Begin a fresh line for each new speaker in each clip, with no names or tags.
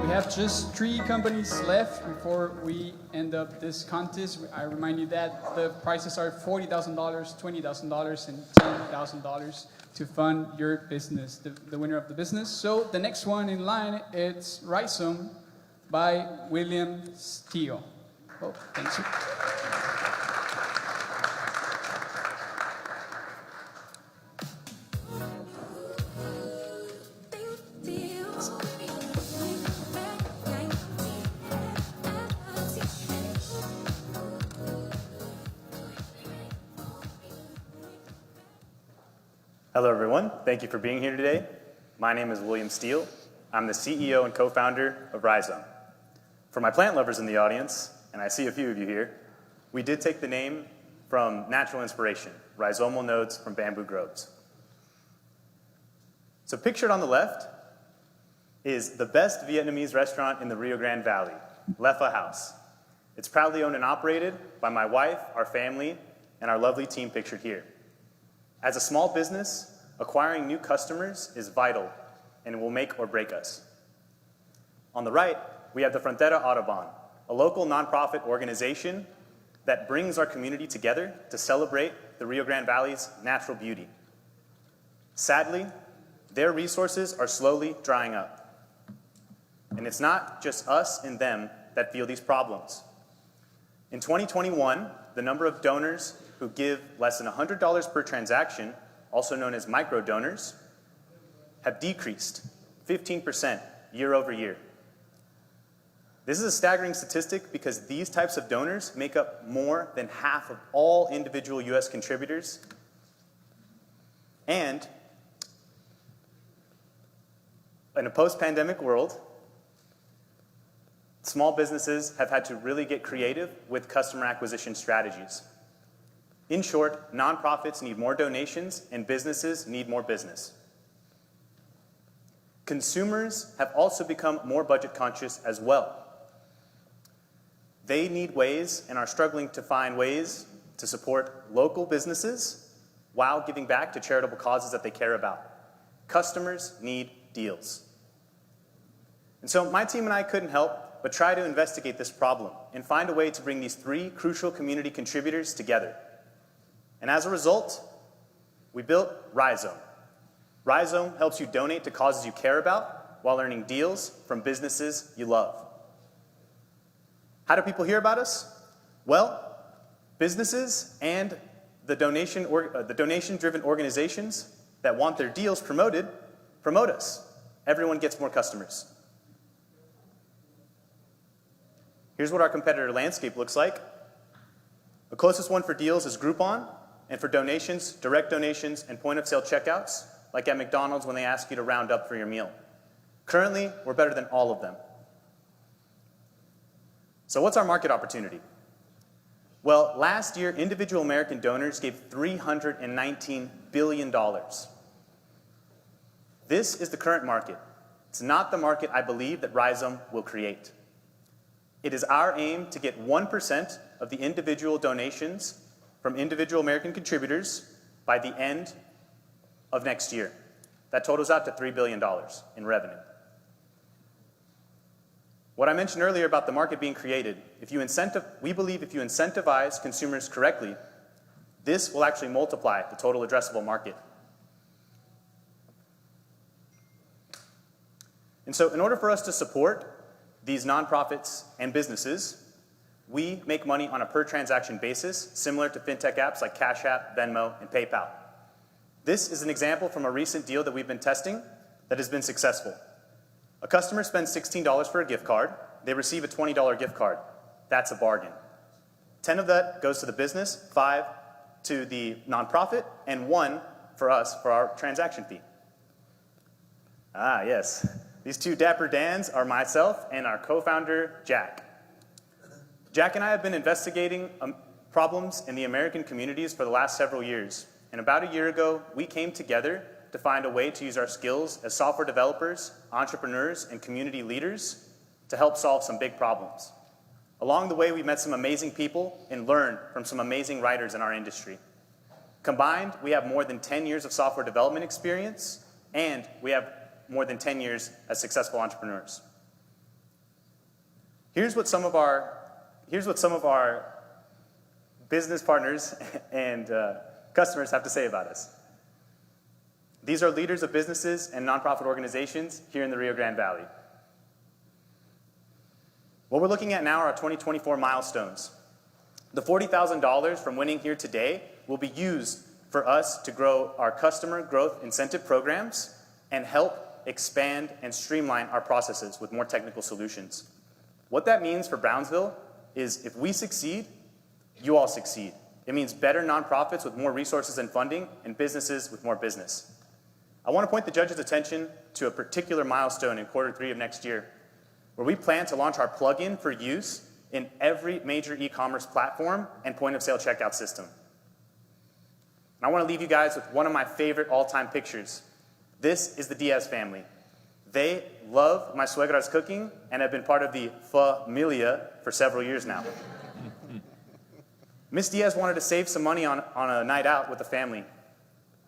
We have just 3 companies left before we end up this contest. I remind you that the prizes are $40,000, $20,000, and $10,000 to fund your business, the winner of the business. So the next one in line is Rizome by William Steele. Oh, thank you.
Hello, everyone. Thank you for being here today. My name is William Steele. I'm the CEO and co-founder of Rizome. For my plant lovers in the audience, and I see a few of you here, we did take the name from natural inspiration, rhizomal nodes from bamboo groves. So pictured on the left is the best Vietnamese restaurant in the Rio Grande Valley, Le Pho House. It's proudly owned and operated by my wife, our family, and our lovely team pictured here. As a small business, acquiring new customers is vital and it will make or break us. On the right, we have the Frontera Audubon, a local nonprofit organization that brings our community together to celebrate the Rio Grande Valley's natural beauty. Sadly, their resources are slowly drying up. And it's not just us and them that feel these problems. In 2021, the number of donors who give less than $100 per transaction, also known as micro donors, have decreased 15% year over year. This is a staggering statistic because these types of donors make up more than half of all individual US contributors. And in a post-pandemic world, small businesses have had to really get creative with customer acquisition strategies. In short, nonprofits need more donations and businesses need more business. Consumers have also become more budget conscious as well. They need ways and are struggling to find ways to support local businesses while giving back to charitable causes that they care about. Customers need deals. And so my team and I couldn't help but try to investigate this problem and find a way to bring these 3 crucial community contributors together. And as a result, we built Rizome. Rizome helps you donate to causes you care about while earning deals from businesses you love. How do people hear about us? Well, businesses and the donation-driven organizations that want their deals promoted promote us. Everyone gets more customers. Here's what our competitor landscape looks like. The closest one for deals is Groupon, and for donations, direct donations and point-of-sale checkouts, like at McDonald's when they ask you to round up for your meal. Currently, we're better than all of them. So what's our market opportunity? Well, last year, individual American donors gave $319 billion. This is the current market. It's not the market I believe that Rizome will create. It is our aim to get 1% of the individual donations from individual American contributors by the end of next year. That totals out to $3 billion in revenue. What I mentioned earlier about the market being created, we believe if you incentivize consumers correctly, this will actually multiply the total addressable market. And so in order for us to support these nonprofits and businesses, we make money on a per transaction basis, similar to fintech apps like Cash App, Venmo, and PayPal. This is an example from a recent deal that we've been testing that has been successful. A customer spends $16 for a gift card. They receive a $20 gift card. That's a bargain. 10 of that goes to the business, 5 to the nonprofit, and 1 for us for our transaction fee. Ah, yes. These 2 dapper Dans are myself and our co-founder, Jack. Jack and I have been investigating problems in the American communities for the last several years. And about a year ago, we came together to find a way to use our skills as software developers, entrepreneurs, and community leaders to help solve some big problems. Along the way, we met some amazing people and learned from some amazing writers in our industry. Combined, we have more than 10 years of software development experience, and we have more than 10 years as successful entrepreneurs. Here's what some of our business partners and customers have to say about us. These are leaders of businesses and nonprofit organizations here in the Rio Grande Valley. What we're looking at now are our 2024 milestones. The $40,000 from winning here today will be used for us to grow our customer growth incentive programs and help expand and streamline our processes with more technical solutions. What that means for Brownsville is if we succeed, you all succeed. It means better nonprofits with more resources and funding and businesses with more business. I want to point the judge's attention to a particular milestone in Q3 of next year, where we plan to launch our plugin for use in every major e-commerce platform and point-of-sale checkout system. And I want to leave you guys with one of my favorite all-time pictures. This is the Diaz family. They love my suegra's cooking and have been part of the familia for several years now. Miss Diaz wanted to save some money on a night out with the family,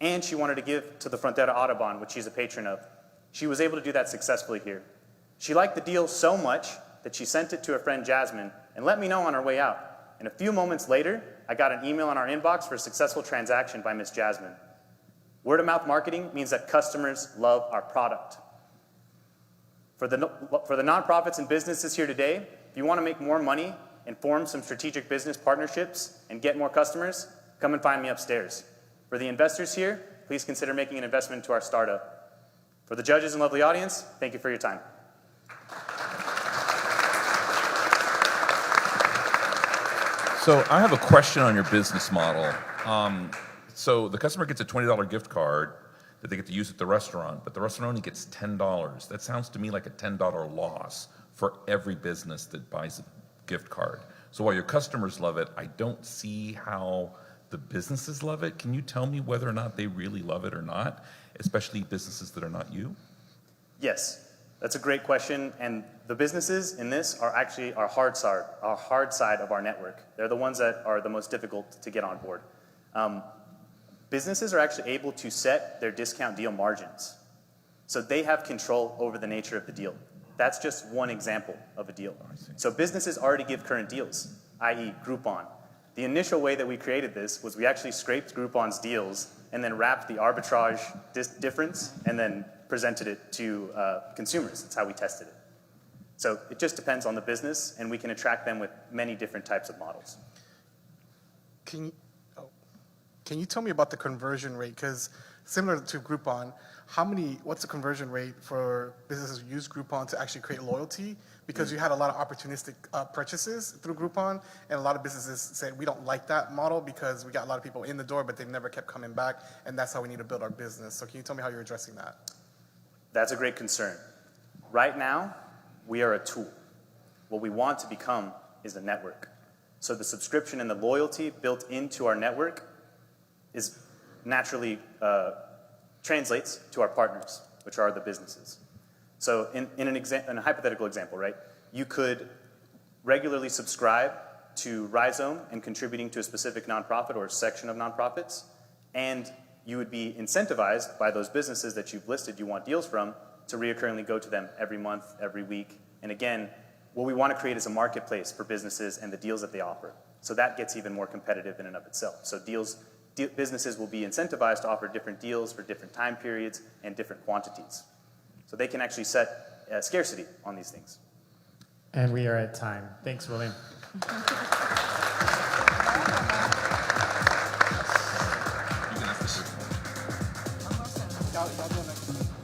and she wanted to give to the Frontera Audubon, which she's a patron of. She was able to do that successfully here. She liked the deal so much that she sent it to her friend Jasmine and let me know on her way out. And a few moments later, I got an email in our inbox for a successful transaction by Miss Jasmine. Word-of-mouth marketing means that customers love our product. For the nonprofits and businesses here today, if you want to make more money and form some strategic business partnerships and get more customers, come and find me upstairs. For the investors here, please consider making an investment into our startup. For the judges and lovely audience, thank you for your time.
So I have a question on your business model. So the customer gets a $20 gift card that they get to use at the restaurant, but the restaurant only gets $10. That sounds to me like a $10 loss for every business that buys a gift card. So while your customers love it, I don't see how the businesses love it. Can you tell me whether or not they really love it or not, especially businesses that are not you?
Yes, that's a great question, and the businesses in this are actually our hard side of our network. They're the ones that are the most difficult to get on board. Businesses are actually able to set their discount deal margins, so they have control over the nature of the deal. That's just one example of a deal. So businesses already give current deals, i.e. Groupon. The initial way that we created this was we actually scraped Groupon's deals and then wrapped the arbitrage difference and then presented it to consumers. That's how we tested it. So it just depends on the business, and we can attract them with many different types of models.
Can you tell me about the conversion rate? Because similar to Groupon, what's the conversion rate for businesses who use Groupon to actually create loyalty? Because you had a lot of opportunistic purchases through Groupon, and a lot of businesses said, we don't like that model because we got a lot of people in the door, but they never kept coming back, and that's how we need to build our business. So can you tell me how you're addressing that?
That's a great concern. Right now, we are a tool. What we want to become is a network. So the subscription and the loyalty built into our network is naturally translates to our partners, which are the businesses. So in a hypothetical example, right, you could regularly subscribe to Rizome and contributing to a specific nonprofit or a section of nonprofits, and you would be incentivized by those businesses that you've listed you want deals from to reoccurringly go to them every month, every week. And again, what we want to create is a marketplace for businesses and the deals that they offer. So that gets even more competitive in and of itself. So businesses will be incentivized to offer different deals for different time periods and different quantities. So they can actually set scarcity on these things.
And we are at time. Thanks, William.
You can ask the first one.
Y'all do it next.